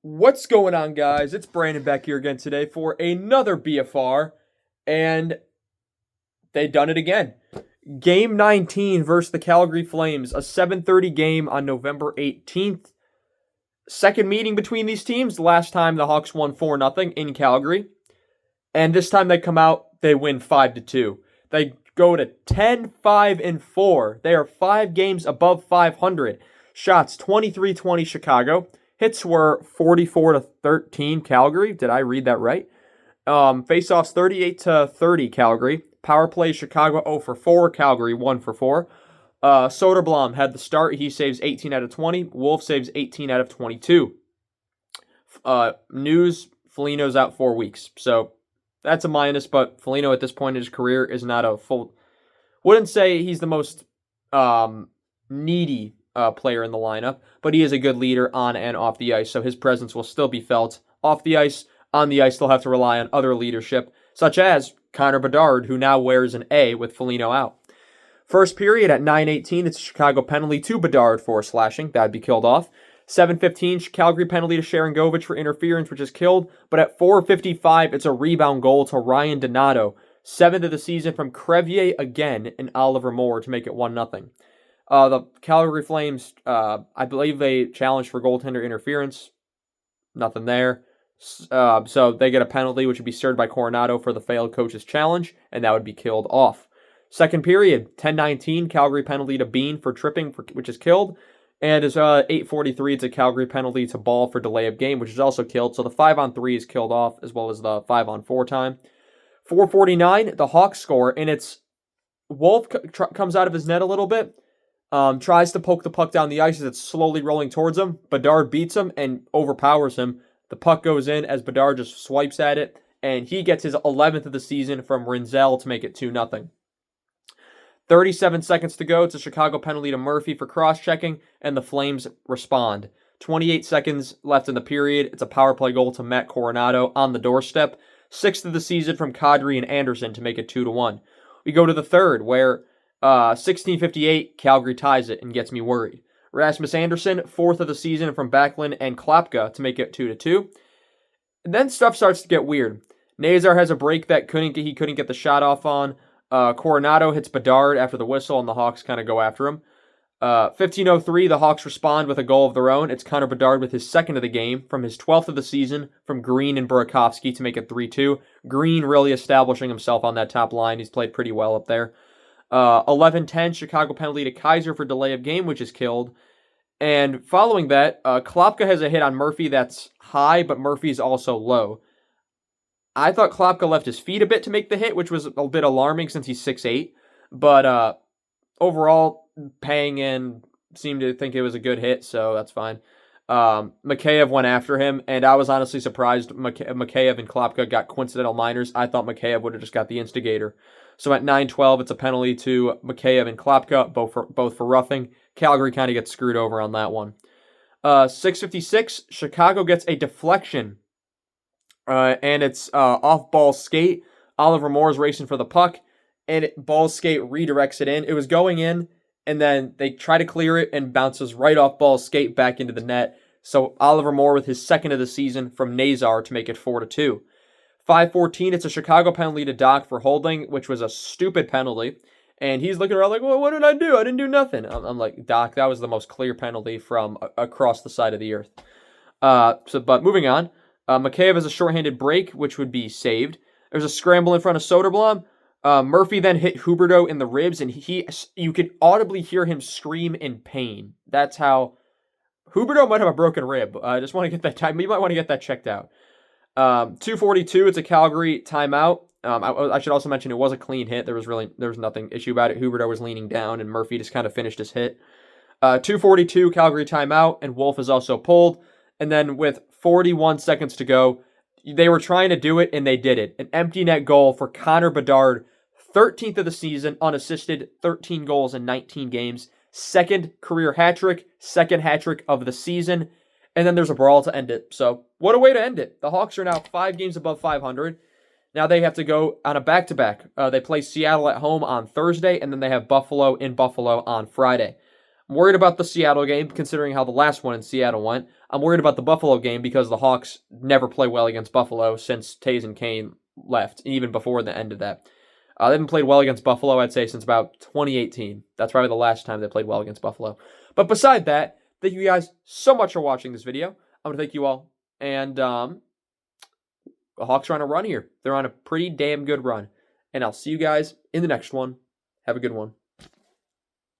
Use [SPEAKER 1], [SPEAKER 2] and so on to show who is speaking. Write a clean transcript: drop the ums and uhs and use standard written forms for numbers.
[SPEAKER 1] What's going on, guys? It's Brandon back here again today for another BFR, and they done it again. Game 19 versus the Calgary Flames, a 7:30 game on November 18th. Second meeting between these teams. Last time the Hawks won 4-0 in Calgary, and this time they come out, they win 5-2. They go to 10-5-4. They are 5 games above 500. Shots 23-20 Chicago. Hits were 44-13 Calgary. Did I read that right? Faceoffs 38-30 Calgary. Power play Chicago 0 for 4. Calgary 1 for 4. Soderblom had the start. He saves 18 out of 20. Wolf saves 18 out of 22. News, Foligno's out 4 weeks. So that's a minus, but Foligno at this point in his career is not a full... Wouldn't say he's the most needy player in the lineup, but he is a good leader on and off the ice, so his presence will still be felt off the ice. On the ice, they'll have to rely on other leadership, such as Connor Bedard, who now wears an A with Foligno out. First period at 9:18, it's a Chicago penalty to Bedard for slashing. That'd be killed off. 7:15, Calgary penalty to Sharangovich for interference, which is killed. But at 4:55, it's a rebound goal to Ryan Donato. 7th of the season from Crevier again and Oliver Moore to make it 1-0. The Calgary Flames, I believe they challenged for goaltender interference. Nothing there. So they get a penalty, which would be served by Coronado for the failed coach's challenge, and that would be killed off. Second period, 10:19, Calgary penalty to Bean for tripping, which is killed. And it's 8:43, it's a Calgary penalty to Ball for delay of game, which is also killed. So the 5-on-3 is killed off, as well as the 5-on-4 time. 4:49, the Hawks score, and it's Wolf comes out of his net a little bit. Tries to poke the puck down the ice as it's slowly rolling towards him. Bedard beats him and overpowers him. The puck goes in as Bedard just swipes at it, and he gets his 11th of the season from Rinzel to make it 2-0. 37 seconds to go. It's a Chicago penalty to Murphy for cross-checking, and the Flames respond. 28 seconds left in the period. It's a power play goal to Matt Coronado on the doorstep. 6th of the season from Kadri and Anderson to make it 2-1. We go to the third, where 16:58, Calgary ties it and gets me worried. Rasmus Anderson, 4th of the season from Backlund and Klapka to make it 2-2. And then stuff starts to get weird. Nazar has a break that he couldn't get the shot off on. Coronado hits Bedard after the whistle, and the Hawks kind of go after him. 15:03, the Hawks respond with a goal of their own. It's Connor Bedard with his 2nd of the game from his 12th of the season from Green and Burakovsky to make it 3-2. Green really establishing himself on that top line. He's played pretty well up there. 11:10, Chicago penalty to Kaiser for delay of game, which is killed. And following that, Klapka has a hit on Murphy that's high, but Murphy's also low. I thought Klapka left his feet a bit to make the hit, which was a bit alarming since he's 6'8". But overall, Pang and seemed to think it was a good hit, so that's fine. Mikheyev went after him, and I was honestly surprised Mikheyev and Klapka got coincidental minors. I thought Mikheyev would have just got the instigator. So at 9:12, it's a penalty to Mikheyev and Klapka, both for roughing. Calgary kind of gets screwed over on that one. 6:56, Chicago gets a deflection, and it's off-ball skate. Oliver Moore's racing for the puck, and ball skate redirects it in. It was going in, and then they try to clear it and bounces right off ball skate back into the net. So Oliver Moore with his 2nd of the season from Nazar to make it 4-2. 5:14, it's a Chicago penalty to Doc for holding, which was a stupid penalty. And he's looking around like, well, what did I do? I didn't do nothing. I'm like, Doc, that was the most clear penalty from across the side of the earth. But moving on, Mikheyev has a shorthanded break, which would be saved. There's a scramble in front of Soderblom. Murphy then hit Huberdeau in the ribs, and you could audibly hear him scream in pain. That's how... Huberdeau might have a broken rib. I just want to get that time. You might want to get that checked out. 2:42, it's a Calgary timeout. I should also mention it was a clean hit. There was nothing issue about it. Huberdeau was leaning down, and Murphy just kind of finished his hit. 2:42, Calgary timeout, and Wolf is also pulled. And then with 41 seconds to go, they were trying to do it, and they did it. An empty net goal for Connor Bedard, 13th of the season, unassisted, 13 goals in 19 games. 2nd career hat trick, 2nd hat trick of the season. And then there's a brawl to end it. So what a way to end it. The Hawks are now 5 games above 500. Now they have to go on a back-to-back. They play Seattle at home on Thursday, and then they have Buffalo in Buffalo on Friday. I'm worried about the Seattle game, considering how the last one in Seattle went. I'm worried about the Buffalo game because the Hawks never play well against Buffalo since Tays and Kane left, even before the end of that. They haven't played well against Buffalo, I'd say, since about 2018. That's probably the last time they played well against Buffalo. But beside that, thank you guys so much for watching this video. I want to thank you all. And the Hawks are on a run here. They're on a pretty damn good run. And I'll see you guys in the next one. Have a good one.